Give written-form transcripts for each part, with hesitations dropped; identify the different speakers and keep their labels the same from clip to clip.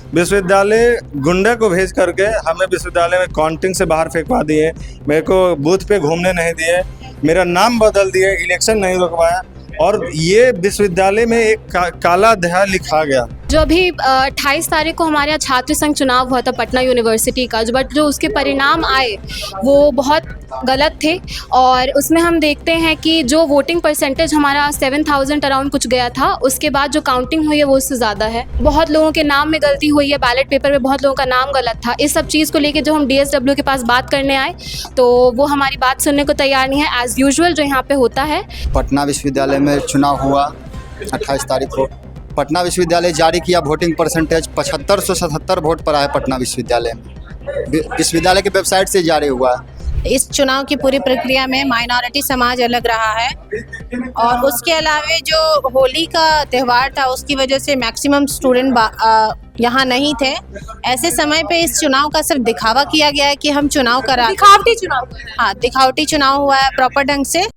Speaker 1: विश्वविद्यालय गुंडे को भेज करके हमें विश्वविद्यालय में काउंटिंग से बाहर फेंकवा दिए, मेरे को बूथ पे घूमने नहीं दिए, मेरा नाम बदल दिए, इलेक्शन नहीं रुकवाया और ये विश्वविद्यालय में एक काला अध्याय लिखा गया।
Speaker 2: जो अभी 28 तारीख को हमारे यहाँ छात्र संघ चुनाव हुआ था पटना यूनिवर्सिटी का, बट जो उसके परिणाम आए वो बहुत गलत थे और उसमें हम देखते हैं कि जो वोटिंग परसेंटेज हमारा 7000 अराउंड कुछ गया था, उसके बाद जो काउंटिंग हुई है वो उससे ज़्यादा है। बहुत लोगों के नाम में गलती हुई है, बैलेट पेपर में बहुत लोगों का नाम गलत था। इस सब चीज़ को लेकर जब हम DSW के पास बात करने आए तो वो हमारी बात सुनने को तैयार नहीं है, एज़ यूजुअल जो यहाँ पे होता है।
Speaker 3: पटना विश्वविद्यालय में चुनाव हुआ 28 तारीख को। पटना विश्वविद्यालय जारी किया वोटिंग परसेंटेज 7577 वोट पर आया पटना विश्वविद्यालय में। विश्वविद्यालय की वेबसाइट से जारी हुआ।
Speaker 4: इस चुनाव की पूरी प्रक्रिया में माइनॉरिटी समाज अलग रहा है और उसके अलावा जो होली का त्यौहार था उसकी वजह से मैक्सिमम स्टूडेंट यहाँ नहीं थे। ऐसे समय पे इस चुनाव का सिर्फ दिखावा किया गया है कि हम चुनाव करा,
Speaker 2: दिखावटी चुनाव।
Speaker 4: हाँ, दिखावटी चुनाव हुआ है प्रॉपर ढंग से।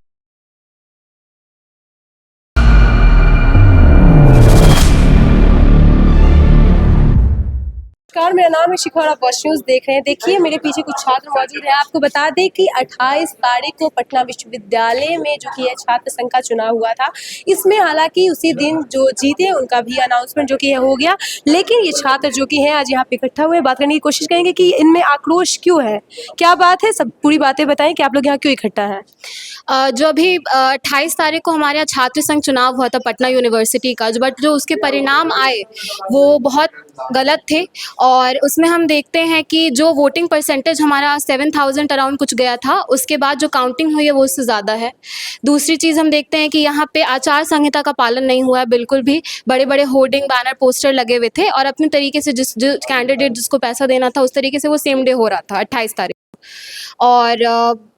Speaker 5: नमस्कार, मेरा नाम है शिखा और आप वॉच न्यूज़ देख रहे हैं। देखिए मेरे पीछे कुछ छात्र मौजूद हैं। आपको बता दें कि 28 तारीख को पटना विश्वविद्यालय में जो कि है छात्र संघ का चुनाव हुआ था। इसमें हालांकि उसी दिन जो जीते उनका भी अनाउंसमेंट जो कि है हो गया, लेकिन ये छात्र जो कि हैं आज यहाँ पे इकट्ठा हुए बात करने की कोशिश करेंगे कि इनमें आक्रोश क्यों है, क्या बात है, सब पूरी बातें बताएं कि आप लोग यहाँ क्यों इकट्ठा हैं।
Speaker 2: जो अभी 28 तारीख को हमारे यहाँ छात्र संघ चुनाव हुआ था पटना यूनिवर्सिटी का, बट जो उसके परिणाम आए वो बहुत गलत थे और उसमें हम देखते हैं कि जो वोटिंग परसेंटेज हमारा 7000 अराउंड कुछ गया था, उसके बाद जो काउंटिंग हुई है वो उससे ज़्यादा है। दूसरी चीज़ हम देखते हैं कि यहाँ पे आचार संहिता का पालन नहीं हुआ है बिल्कुल भी। बड़े बड़े होर्डिंग बैनर पोस्टर लगे हुए थे और अपने तरीके से जो कैंडिडेट जिसको पैसा देना था उस तरीके से वो सेम डे हो रहा था 28 तारीख को। और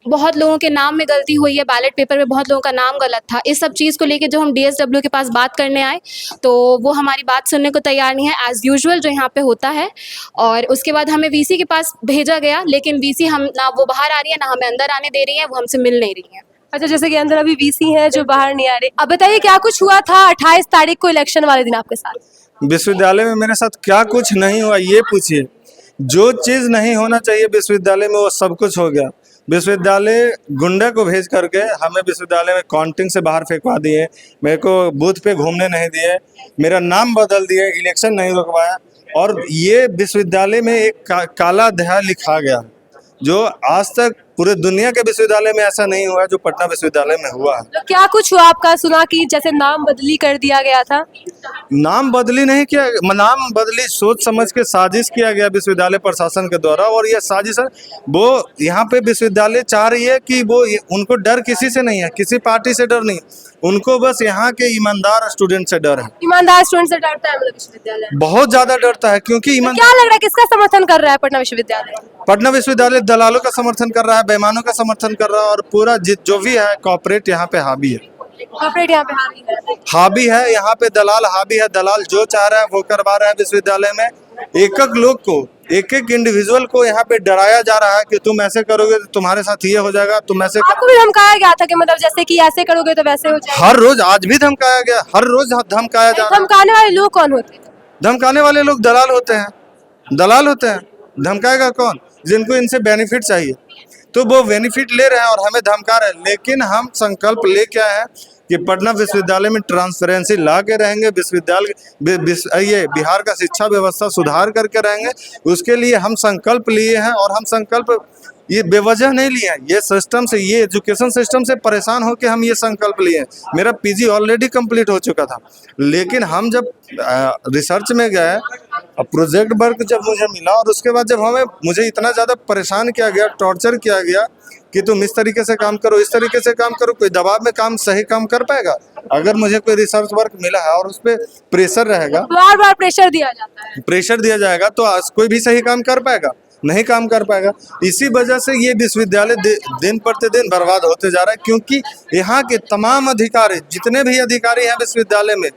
Speaker 2: बहुत लोगों के नाम में गलती हुई है, बैलेट पेपर में बहुत लोगों का नाम गलत था। इस सब चीज़ को लेके जब हम DSW के पास बात करने आए तो वो हमारी बात सुनने को तैयार नहीं है, एज़ यूजुअल जो यहाँ पे होता है। और उसके बाद हमें VC के पास भेजा गया, लेकिन VC हम ना वो बाहर आ रही है ना हमें अंदर आने दे रही है, वो हमसे मिल नहीं रही है।
Speaker 5: अच्छा, जैसे कि अंदर अभी VC है जो बाहर नहीं आ रहे। अब बताइए क्या कुछ हुआ था 28 तारीख को इलेक्शन वाले दिन आपके साथ?
Speaker 1: विश्वविद्यालय में मेरे साथ क्या कुछ नहीं हुआ ये पूछिए। जो चीज़ नहीं होना चाहिए विश्वविद्यालय में वो सब कुछ हो गया। विश्वविद्यालय गुंडे को भेज करके हमें विश्वविद्यालय में काउंटिंग से बाहर फेंकवा दिए, मेरे को बूथ पे घूमने नहीं दिए, मेरा नाम बदल दिए, इलेक्शन नहीं रुकवाया और ये विश्वविद्यालय में एक काला अध्याय लिखा गया जो आज तक पूरे दुनिया के विश्वविद्यालय में ऐसा नहीं हुआ जो पटना विश्वविद्यालय में हुआ है।
Speaker 5: तो क्या कुछ हुआ आपका? सुना कि जैसे नाम बदली कर दिया गया था।
Speaker 1: नाम बदली नहीं किया, नाम बदली सोच समझ के साजिश किया गया विश्वविद्यालय प्रशासन के द्वारा और ये साजिश है वो यहाँ पे विश्वविद्यालय चाह रही है कि वो उनको डर किसी से नहीं है, किसी पार्टी से डर नहीं, उनको बस यहाँ के ईमानदार स्टूडेंट से डर है।
Speaker 5: ईमानदार स्टूडेंट से डरता है मतलब विश्वविद्यालय?
Speaker 1: बहुत ज्यादा डरता है क्योंकि
Speaker 5: तो क्या लग रहा है किसका समर्थन कर रहा है पटना विश्वविद्यालय?
Speaker 1: पटना विश्वविद्यालय दलालों का समर्थन कर रहा है, बेईमानों का समर्थन कर रहा है और पूरा जो भी है कॉर्पोरेट यहाँ पे हावी है।
Speaker 5: कॉर्पोरेट यहाँ पे
Speaker 1: हावी है, यहाँ पे दलाल हावी है। दलाल जो चाह रहा है वो करवा रहा है। विश्वविद्यालय में एक एक लोग को, एक एक इंडिविजुअल को यहाँ पे डराया जा रहा है कि तुम ऐसे करोगे तो तुम्हारे साथ ये हो जाएगा, तुम ऐसे
Speaker 5: आपको भी धमकाया गया था कि मतलब जैसे कि ऐसे करोगे तो वैसे हो जाएगा?
Speaker 1: हर रोज आज भी धमकाया गया, हर रोज धमकाया जा रहा है।
Speaker 5: धमकाने वाले लोग कौन होते हैं?
Speaker 1: धमकाने वाले लोग दलाल होते हैं, दलाल होते हैं। धमकाएगा कौन? जिनको इनसे बेनिफिट चाहिए तो वो बेनिफिट ले रहे हैं और हमें धमका रहे हैं। लेकिन हम संकल्प ले क्या है कि पटना विश्वविद्यालय में ट्रांसपेरेंसी ला के रहेंगे, विश्वविद्यालय ये बिहार का शिक्षा व्यवस्था सुधार करके रहेंगे। उसके लिए हम संकल्प लिए हैं और हम संकल्प ये बेवजह नहीं लिए हैं। ये सिस्टम से, ये एजुकेशन सिस्टम से परेशान होकर हम ये संकल्प लिए हैं। मेरा PG ऑलरेडी कंप्लीट हो चुका था, लेकिन हम जब रिसर्च में गए, प्रोजेक्ट वर्क जब मुझे मिला और उसके बाद जब मुझे इतना ज़्यादा परेशान किया गया, टॉर्चर किया गया कि तुम इस तरीके से काम करो, इस तरीके से काम करो, कोई दबाव में सही काम कर पाएगा? अगर मुझे कोई रिसर्च वर्क मिला है और उस पर प्रेशर रहेगा,
Speaker 5: बार बार प्रेशर दिया जाता है,
Speaker 1: प्रेशर दिया जाएगा तो कोई भी सही काम कर पाएगा? नहीं काम कर पाएगा। इसी वजह से ये विश्वविद्यालय दिन प्रतिदिन बर्बाद होते जा रहा है क्योंकि यहाँ के तमाम अधिकारी, जितने भी अधिकारी हैं विश्वविद्यालय में,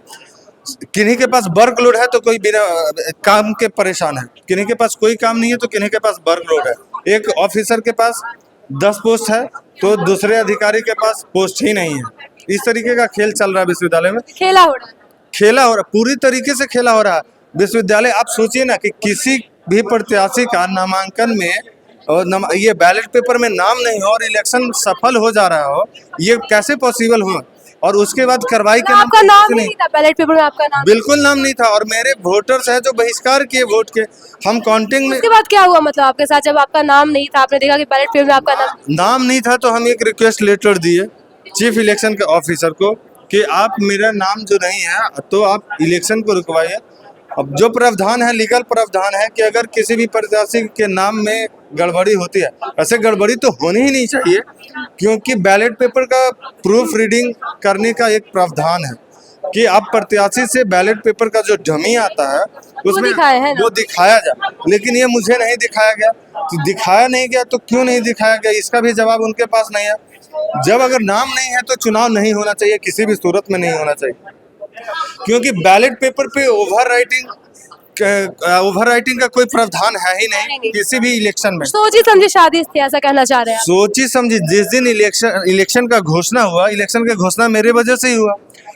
Speaker 1: किन्हीं के पास वर्कलोड है तो कोई बिना काम के परेशान है, किन्हीं के पास कोई काम नहीं है तो किन्हीं के पास वर्कलोड है। एक ऑफिसर के पास 10 पोस्ट है तो दूसरे अधिकारी के पास पोस्ट ही नहीं है। इस तरीके का खेल चल रहा है विश्वविद्यालय में।
Speaker 5: खेला हो रहा है,
Speaker 1: खेला हो रहा है, पूरी तरीके से खेला हो रहा है। विश्वविद्यालय, आप सोचिए ना कि किसी भी प्रत्याशी का नामांकन में और ये बैलेट पेपर में नाम नहीं हो और इलेक्शन सफल हो जा रहा हो, ये कैसे पॉसिबल हो? और उसके बाद कार्रवाई के
Speaker 5: आपका
Speaker 1: पे
Speaker 5: नाम
Speaker 1: कुछ
Speaker 5: नहीं था बैलेट पेपर में, आपका नाम?
Speaker 1: बिल्कुल नाम नहीं था। और मेरे वोटर्स हैं जो बहिष्कार किए वोट के, हम काउंटिंग में
Speaker 5: उसके बाद क्या हुआ, मतलब आपके साथ जब आपका नाम नहीं था, आपने देखा कि बैलेट पेपर में आपका नाम?
Speaker 1: नहीं था, तो हम एक रिक्वेस्ट लेटर दिए चीफ इलेक्शन के ऑफिसर को कि आप मेरा नाम जो नहीं है तो आप इलेक्शन को रुकवाइए। अब जो प्रावधान है, लीगल प्रावधान है कि अगर किसी भी प्रत्याशी के नाम में गड़बड़ी होती है, ऐसे गड़बड़ी तो होनी ही नहीं चाहिए, क्योंकि बैलेट पेपर का प्रूफ रीडिंग करने का एक प्रावधान है कि आप प्रत्याशी से बैलेट पेपर का जो डमी आता है उसमें
Speaker 5: दिखाए है ना?
Speaker 1: वो दिखाया जाए, लेकिन ये मुझे नहीं दिखाया गया। तो दिखाया नहीं गया तो क्यों नहीं दिखाया गया, इसका भी जवाब उनके पास नहीं है। जब अगर नाम नहीं है तो चुनाव नहीं होना चाहिए, किसी भी सूरत में नहीं होना चाहिए, क्योंकि बैलेट पेपर पे ओवर राइटिंग का कोई प्रावधान है ही नहीं किसी भी इलेक्शन में।
Speaker 5: सोची समझी शादी थी, ऐसा कहना चाह रहे हैं आप?
Speaker 1: सोची समझी, जिस दिन इलेक्शन का घोषणा हुआ, इलेक्शन का घोषणा मेरे वजह से ही हुआ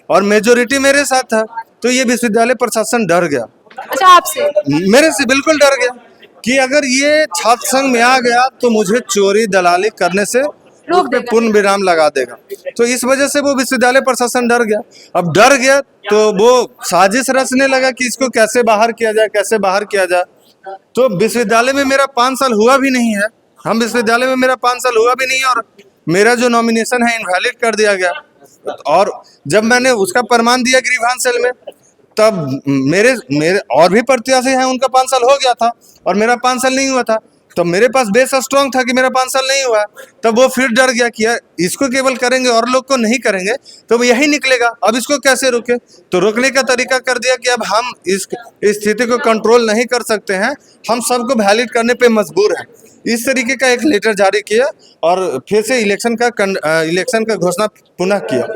Speaker 1: और मेजोरिटी मेरे साथ था, तो ये विश्वविद्यालय प्रशासन डर गया।
Speaker 5: अच्छा, आपसे?
Speaker 1: मेरे से बिल्कुल डर गया कि अगर ये छात्र संघ में आ गया तो मुझे चोरी दलाली करने से
Speaker 5: रोक
Speaker 1: उस पे
Speaker 5: देगा।
Speaker 1: पूर्ण विराम लगा देगा। तो इस वजह से वो विश्वविद्यालय प्रशासन डर गया। अब डर गया तो वो साजिश रचने लगा कि इसको कैसे बाहर किया जाए, कैसे बाहर किया जाए। तो विश्वविद्यालय में मेरा 5 साल हुआ भी नहीं है, हम विश्वविद्यालय में मेरा 5 साल हुआ भी नहीं है और मेरा जो नॉमिनेशन है इनवैलिड कर दिया गया। और जब मैंने उसका प्रमाण दिया ग्रीवांस सेल में, तब मेरे और भी प्रत्याशी हैं, उनका 5 साल हो गया था और मेरा 5 साल नहीं हुआ था। तो मेरे पास बेस स्ट्रांग था कि मेरा 5 साल नहीं हुआ। तब वो फिर डर गया कि यार इसको केवल करेंगे और लोग को नहीं करेंगे तो वो यही निकलेगा, अब इसको कैसे रोके। तो रोकने का तरीका कर दिया कि अब हम इस स्थिति को कंट्रोल नहीं कर सकते हैं, हम सबको वैलिड करने पे मजबूर हैं। इस तरीके का एक लेटर जारी किया और फिर से इलेक्शन का घोषणा पुनः किया।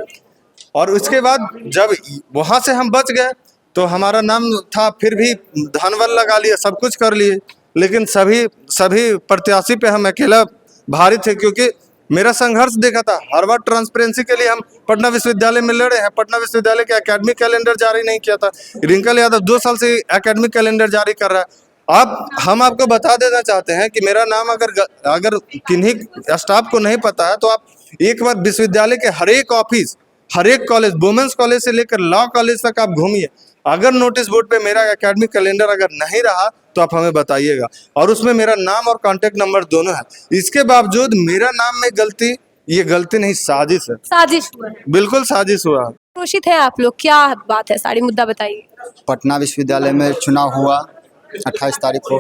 Speaker 1: और उसके बाद जब वहाँ से हम बच गए तो हमारा नाम था, फिर भी धनबल लगा लिया, सब कुछ कर लिए, लेकिन सभी प्रत्याशी पे हम अकेला भारी थे, क्योंकि मेरा संघर्ष देखा था। हर बार ट्रांसपेरेंसी के लिए हम पटना विश्वविद्यालय में लड़े हैं। पटना विश्वविद्यालय के एकेडमिक कैलेंडर जारी नहीं किया था। रिंकल यादव 2 साल से एकेडमिक कैलेंडर जारी कर रहा है। अब हम आपको बता देना चाहते हैं कि मेरा नाम अगर किन्हीं स्टाफ को नहीं पता है तो आप एक बार विश्वविद्यालय के हर एक ऑफिस, हर एक कॉलेज, वुमेन्स कॉलेज से लेकर लॉ कॉलेज तक आप घूमिए। अगर नोटिस बोर्ड पे मेरा एकेडमिक कैलेंडर अगर नहीं रहा तो आप हमें बताइएगा, और उसमें मेरा नाम और कांटेक्ट नंबर दोनों है। इसके बावजूद मेरा नाम में गलती, ये गलती नहीं, साजिश है।
Speaker 5: साजिश हुआ है?
Speaker 1: बिल्कुल साजिश हुआ।
Speaker 5: क्रोशित है आप लोग, क्या बात है, सारी मुद्दा बताइए।
Speaker 3: पटना विश्वविद्यालय में चुनाव हुआ 28 तारीख को।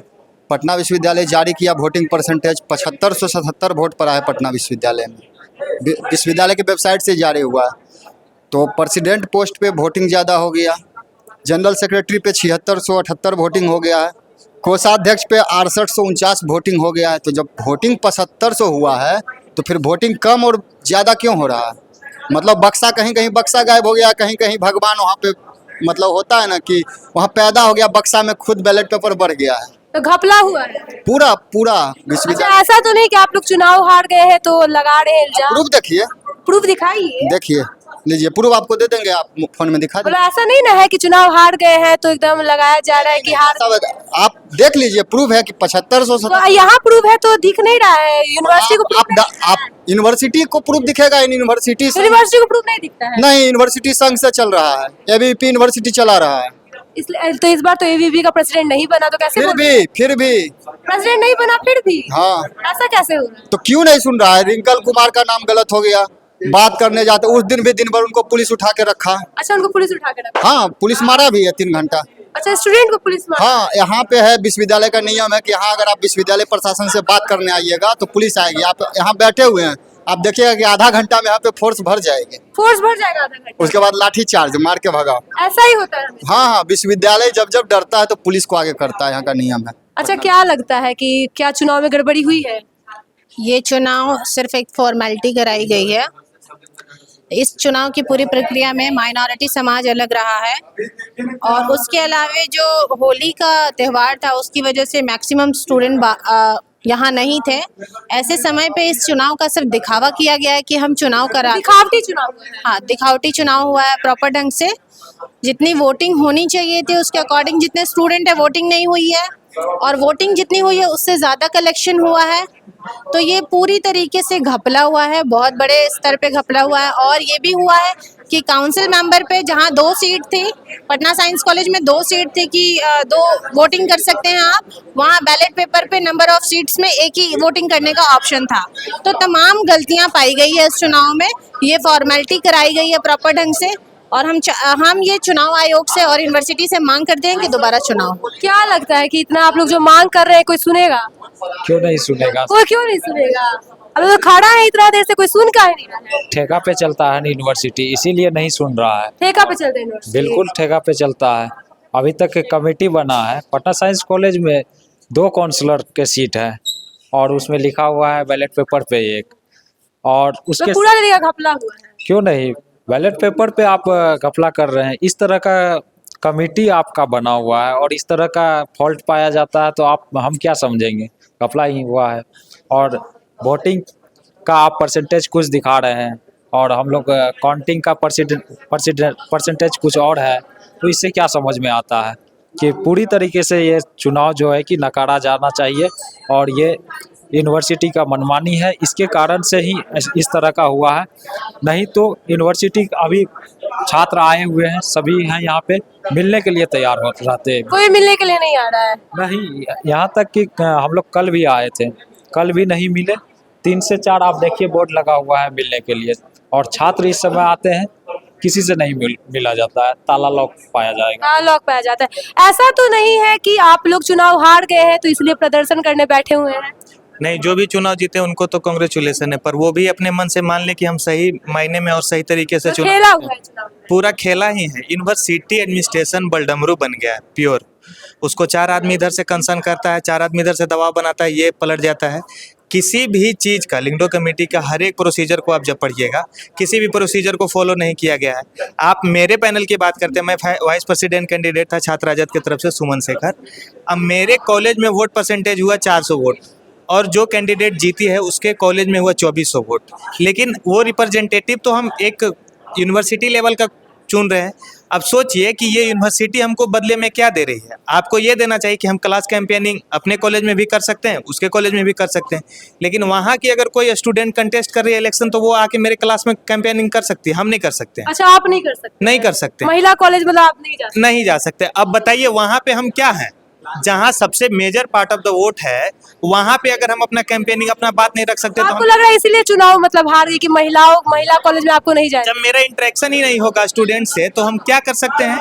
Speaker 3: पटना विश्वविद्यालय जारी किया वोटिंग परसेंटेज 7577 वोट पर आया पटना विश्वविद्यालय में। विश्वविद्यालय की वेबसाइट से जारी हुआ। तो प्रेसिडेंट पोस्ट पे वोटिंग ज़्यादा हो गया, जनरल सेक्रेटरी पे 7678 वोटिंग हो गया है, कोषाध्यक्ष पे 6849 वोटिंग हो गया है। तो जब वोटिंग 7500 हुआ है तो फिर वोटिंग कम और ज़्यादा क्यों हो रहा है? मतलब बक्सा, कहीं कहीं बक्सा गायब हो गया, कहीं कहीं भगवान वहाँ पे, मतलब होता है ना कि वहाँ पैदा हो गया, बक्सा में खुद बैलेट पेपर बढ़ गया है।
Speaker 5: तो घपला हुआ है
Speaker 3: पूरा
Speaker 5: अच्छा,
Speaker 3: विश्वविद्यालय।
Speaker 5: ऐसा तो नहीं कि आप लोग चुनाव हार गए हैं तो लगा रहे हैं इल्जाम?
Speaker 3: प्रूफ देखिए,
Speaker 5: प्रूफ दिखाइए।
Speaker 3: देखिए, लीजिए प्रूफ आपको दे देंगे, आप फोन में दिखा
Speaker 5: मतलब
Speaker 3: देंगे।
Speaker 5: ऐसा नहीं ना है कि चुनाव हार गए हैं तो एकदम लगाया जा रहा है कि हार।
Speaker 3: आप देख लीजिए, प्रूफ है कि 7500।
Speaker 5: तो यहाँ प्रूफ है तो दिख नहीं रहा है, यूनिवर्सिटी को proof नहीं दिख रहा है।
Speaker 3: यूनिवर्सिटी को प्रूफ दिखेगा, यूनिवर्सिटी
Speaker 5: यूनिवर्सिटी को प्रूफ नहीं दिखता है?
Speaker 3: नहीं, यूनिवर्सिटी संघ से चल रहा है, एबीवीपी यूनिवर्सिटी चला रहा है।
Speaker 5: इसलिए तो इस बार तो एबीवीपी का प्रेसिडेंट नहीं बना, तो कैसे
Speaker 3: फिर भी
Speaker 5: प्रेसिडेंट नहीं बना फिर भी?
Speaker 3: हाँ,
Speaker 5: ऐसा कैसे हो रहा है?
Speaker 3: तो क्यों नहीं सुन रहा है? रिंकल कुमार का नाम गलत हो गया, बात करने जाते उस दिन भी दिन भर उनको पुलिस उठा के रखा।
Speaker 5: अच्छा, उनको पुलिस उठा के रखा?
Speaker 3: हाँ, पुलिस मारा भी है 3 घंटा।
Speaker 5: अच्छा, स्टूडेंट को पुलिस मारा?
Speaker 3: हाँ, यहाँ पे है, विश्वविद्यालय का नियम है कि यहाँ अगर आप विश्वविद्यालय प्रशासन से बात करने आइएगा तो पुलिस आएगी। आप यहाँ बैठे हुए हैं, आप देखिएगा कि आधा घंटा में यहाँ पे फोर्स भर जाएगी।
Speaker 5: फोर्स भर जाएगा आधा घंटा?
Speaker 3: उसके बाद लाठी चार्ज, मार के भगाओ।
Speaker 5: ऐसा ही होता है?
Speaker 3: हाँ, विश्वविद्यालय जब डरता है तो पुलिस को आगे करता है, यहाँ का नियम है।
Speaker 5: अच्छा, क्या लगता है कि क्या चुनाव में गड़बड़ी हुई है?
Speaker 4: ये चुनाव सिर्फ एक फॉर्मेलिटी कराई गई है। इस चुनाव की पूरी प्रक्रिया में माइनॉरिटी समाज अलग रहा है, और उसके अलावे जो होली का त्यौहार था उसकी वजह से मैक्सिमम स्टूडेंट यहाँ नहीं थे। ऐसे समय पे इस चुनाव का सिर्फ दिखावा किया गया है कि हम चुनाव करा,
Speaker 5: दिखावटी चुनाव हुआ है।
Speaker 4: हाँ दिखावटी चुनाव हुआ है। प्रॉपर ढंग से जितनी वोटिंग होनी चाहिए थी उसके अकॉर्डिंग जितने स्टूडेंट है वोटिंग नहीं हुई है, और वोटिंग जितनी हुई है उससे ज़्यादा कलेक्शन हुआ है। तो ये पूरी तरीके से घपला हुआ है, बहुत बड़े स्तर पे घपला हुआ है। और ये भी हुआ है कि काउंसिल मेंबर पे जहाँ 2 सीट थी, पटना साइंस कॉलेज में 2 सीट थी कि 2 वोटिंग कर सकते हैं आप, वहाँ बैलेट पेपर पे नंबर ऑफ सीट्स में एक ही वोटिंग करने का ऑप्शन था। तो तमाम गलतियाँ पाई गई है इस चुनाव में, ये फॉर्मेलिटी कराई गई है प्रॉपर ढंग से। और हम ये चुनाव आयोग से और यूनिवर्सिटी से मांग करते हैं कि दोबारा चुनाव हो।
Speaker 5: क्या लगता है कि इतना आप लोग जो मांग कर रहे हैं कोई सुनेगा?
Speaker 6: क्यों नहीं सुनेगा?
Speaker 5: कोई क्यों नहीं सुनेगा? अब तो खड़ा है इतना देर से, कोई सुन का ही नहीं रहा है।
Speaker 6: ठेका पे चलता है ना यूनिवर्सिटी, इसीलिए नहीं सुन रहा है।
Speaker 5: ठेका पे चलते हैं यूनिवर्सिटी।
Speaker 6: बिल्कुल ठेका पे चलता है। अभी तक एक कमेटी बना है पटना साइंस कॉलेज में, 2 काउंसलर के सीट है और उसमें लिखा हुआ है बैलेट पेपर पे 1, और
Speaker 5: तो
Speaker 6: उसके
Speaker 5: पूरा तरीका घपला हुआ है।
Speaker 6: क्यों नहीं, बैलेट पेपर पे आप घपला कर रहे हैं। इस तरह का कमेटी आपका बना हुआ है और इस तरह का फॉल्ट पाया जाता है तो हम क्या समझेंगे, घपला ही हुआ है। और वोटिंग का आप परसेंटेज कुछ दिखा रहे हैं और हम लोग काउंटिंग का परसेंटेज कुछ और है, तो इससे क्या समझ में आता है कि पूरी तरीके से ये चुनाव जो है कि नकारा जाना चाहिए। और ये यूनिवर्सिटी का मनमानी है, इसके कारण से ही इस तरह का हुआ है। नहीं तो यूनिवर्सिटी अभी छात्र आए हुए हैं, सभी हैं यहाँ पे, मिलने के लिए तैयार रहते हैं।
Speaker 5: कोई मिलने के लिए नहीं आ रहा है।
Speaker 6: नहीं, यहाँ तक कि हम लोग कल भी आए थे, कल भी नहीं मिले। 3 से 4 आप देखिए बोर्ड लगा हुआ है मिलने के लिए, और छात्र इस समय आते हैं, किसी से नहीं मिला जाता है, ताला लॉक पाया जाएगा।
Speaker 5: हाँ, लॉक पाया जाता है। ऐसा तो नहीं है कि आप लोग चुनाव हार गए हैं तो इसलिए प्रदर्शन करने बैठे हुए हैं?
Speaker 7: नहीं, जो भी चुनाव जीते उनको तो कांग्रेचुलेसन है, पर वो भी अपने मन से मान ले कि हम सही मायने में और सही तरीके से
Speaker 5: तो खेला हुआ है चुनाव।
Speaker 7: पूरा खेला ही है। यूनिवर्सिटी एडमिनिस्ट्रेशन बलडमरू बन गया है प्योर। उसको 4 आदमी इधर से कंसर्न करता है, 4 आदमी इधर से दबाव बनाता है, ये पलट जाता है। किसी भी चीज़ का लिंगडो कमेटी का हर एक प्रोसीजर को आप जब पढ़िएगा, किसी भी प्रोसीजर को फॉलो नहीं किया गया है। आप मेरे पैनल की बात करते हैं, मैं वाइस प्रेसिडेंट कैंडिडेट था छात्र राजद की तरफ से, सुमन शेखर। अब मेरे कॉलेज में वोट परसेंटेज हुआ 400 वोट, और जो कैंडिडेट जीती है उसके कॉलेज में हुआ 2400 वोट। लेकिन वो रिप्रेजेंटेटिव तो हम एक यूनिवर्सिटी लेवल का चुन रहे हैं। अब सोचिए कि ये यूनिवर्सिटी हमको बदले में क्या दे रही है। आपको ये देना चाहिए कि हम क्लास कैंपेनिंग अपने कॉलेज में भी कर सकते हैं, उसके कॉलेज में भी कर सकते हैं, लेकिन वहाँ की अगर कोई स्टूडेंट कंटेस्ट कर रही है इलेक्शन तो वो आके मेरे क्लास में कैंपेनिंग कर सकती है, हम नहीं कर सकते हैं।
Speaker 5: अच्छा, आप नहीं कर सकते?
Speaker 7: नहीं कर सकते,
Speaker 5: महिला कॉलेज मतलब आप नहीं जा सकते?
Speaker 7: नहीं जा सकते। अब बताइए वहाँ पे हम क्या हैं, जहाँ सबसे major part of the vote है, वहाँ पे अगर हम अपना कैंपेनिंग, अपना बात नहीं रख सकते तो
Speaker 5: आपको लग रहा है इसीलिए चुनाव मतलब हार गई कि महिला कॉलेज में आपको नहीं जाए?
Speaker 7: जब मेरा इंटरेक्शन ही नहीं होगा स्टूडेंट से तो हम क्या कर सकते हैं?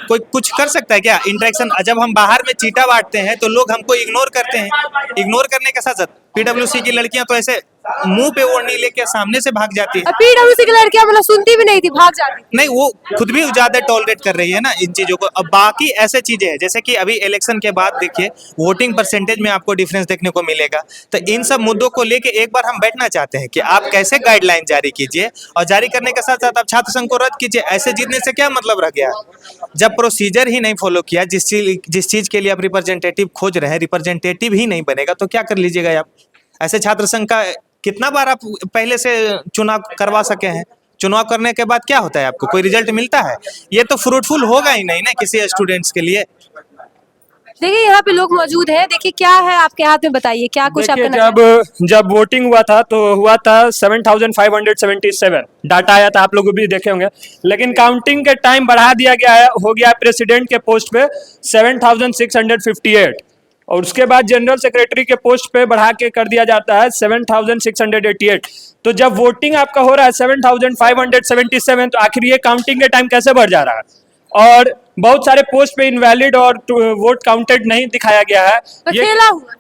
Speaker 7: कोई कुछ कर सकता है क्या इंटरेक्शन? जब हम बाहर में चीटा बांटते हैं तो लोग हमको इग्नोर करते हैं। इग्नोर करने के साथ साथ पीडब्ल्यूसी की लड़कियां तो ऐसे मुंह पे ओढ़नी लेके सामने से भाग जाती है।
Speaker 5: पीडब्ल्यूसी की लड़कियां मतलब सुनती भी नहीं थी, भाग जाती थी।
Speaker 7: नहीं, वो खुद भी ज्यादा टॉलरेट कर रही है ना इन चीजों को। अब बाकी ऐसे चीजें हैं जैसे कि अभी इलेक्शन के बाद देखिए वोटिंग परसेंटेज में आपको डिफरेंस देखने को मिलेगा। तो इन सब मुद्दों को लेके एक बार हम बैठना चाहते हैं कि आप कैसे गाइडलाइन जारी कीजिए, और जारी करने के साथ साथ आप छात्र संघ को रद्द कीजिए। ऐसे जीतने से क्या मतलब रह गया जब प्रोसीजर ही नहीं फॉलो किया। जिस चीज के लिए आप रिप्रेजेंटेटिव खोज रहे हैं, रिप्रेजेंटेटिव ही नहीं बनेगा तो क्या कर लीजिएगा आप? ऐसे छात्र संघ का कितना बार आप पहले से चुनाव करवा सके हैं? चुनाव करने के बाद क्या होता है, आपको कोई रिजल्ट मिलता है? ये तो फ्रूटफुल होगा ही नहीं ना किसी स्टूडेंट्स के लिए।
Speaker 5: देखिए यहाँ पे लोग मौजूद हैं, देखिए क्या है आपके हाथ में, बताइए क्या कुछ
Speaker 8: देखिए,
Speaker 5: आपका
Speaker 8: जब वोटिंग हुआ था तो हुआ था 7,577 डाटा आया था, आप लोग भी देखे होंगे। लेकिन काउंटिंग के टाइम बढ़ा दिया गया है, हो गया प्रेसिडेंट के पोस्ट पे 7,658, और उसके बाद जनरल सेक्रेटरी के पोस्ट पे बढ़ा के कर दिया जाता है 7,688। तो जब वोटिंग आपका हो रहा है 7,577, तो आखिर ये काउंटिंग के टाइम कैसे बढ़ जा रहा है? और बहुत सारे पोस्ट पे इनवैलिड और वोट काउंटेड नहीं दिखाया गया है।
Speaker 5: तो
Speaker 8: ये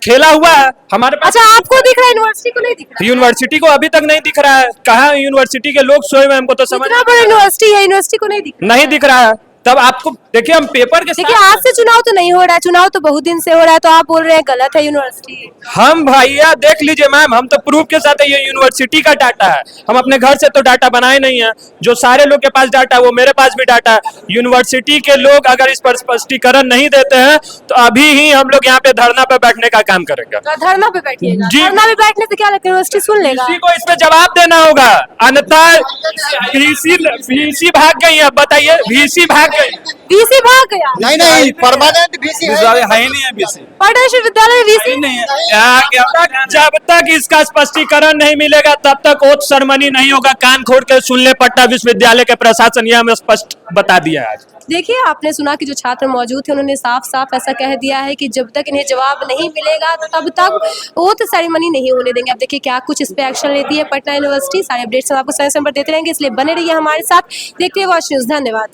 Speaker 5: खेला हुआ
Speaker 8: है हमारे पास।
Speaker 5: अच्छा, आपको दिख रहा है, यूनिवर्सिटी को नहीं दिख रहा?
Speaker 8: यूनिवर्सिटी को अभी तक नहीं दिख रहा है। कहाँ यूनिवर्सिटी के लोग सोए हुए, हमको तो समझ
Speaker 5: इतना बड़ा यूनिवर्सिटी है, यूनिवर्सिटी को नहीं दिख रहा?
Speaker 8: नहीं दिख रहा है। तब आपको देखिए हम पेपर के
Speaker 5: देखिए
Speaker 8: साथ
Speaker 5: आज से चुनाव तो नहीं हो रहा है, चुनाव तो बहुत दिन से हो रहा है, तो आप बोल रहे हैं गलत है यूनिवर्सिटी।
Speaker 8: हम भैया देख लीजिए मैम, हम तो प्रूफ के साथ है, ये यूनिवर्सिटी का डाटा है। हम अपने घर से तो डाटा बनाए नहीं है। जो सारे लोग के पास डाटा है वो मेरे पास भी डाटा है। यूनिवर्सिटी के लोग अगर इस पर स्पष्टीकरण नहीं देते हैं तो अभी ही हम लोग यहाँ पे धरना पे बैठने का काम करेंगे।
Speaker 5: तो धरना पे बैठिएगा,
Speaker 8: जी।
Speaker 5: धरना पे बैठने से क्या लगता है यूनिवर्सिटी सुन लेगा?
Speaker 8: किसी को इस पे जवाब देना होगा, अन्यथा वीसी भाग गई है। बताइए, वीसी भाग गई,
Speaker 5: वीसी भाग गया,
Speaker 3: नहीं नहीं परमानेंट VC है
Speaker 6: ही नहीं है बीसी।
Speaker 5: पटना विश्वविद्यालय में वीसी
Speaker 6: नहीं है।
Speaker 8: जब तक इसका स्पष्टीकरण नहीं मिलेगा तब तक ओथ सेरेमनी नहीं होगा। कान खोल के सुन ले, पटना विश्वविद्यालय के प्रशासन यह हमें स्पष्ट बता दिया है आज।
Speaker 5: देखिए आपने सुना कि जो छात्र मौजूद थे उन्होंने साफ साफ ऐसा कह दिया है कि जब तक इन्हें जवाब नहीं मिलेगा तब तक ओथ सेरेमनी नहीं होने देंगे। अब देखिए क्या कुछ इस पे एक्शन लेती है पटना यूनिवर्सिटी। सारे अपडेट्स हम आपको समय समय पर देते रहेंगे, इसलिए बने रहिए हमारे साथ, देखते रहिए वॉच न्यूज़। धन्यवाद।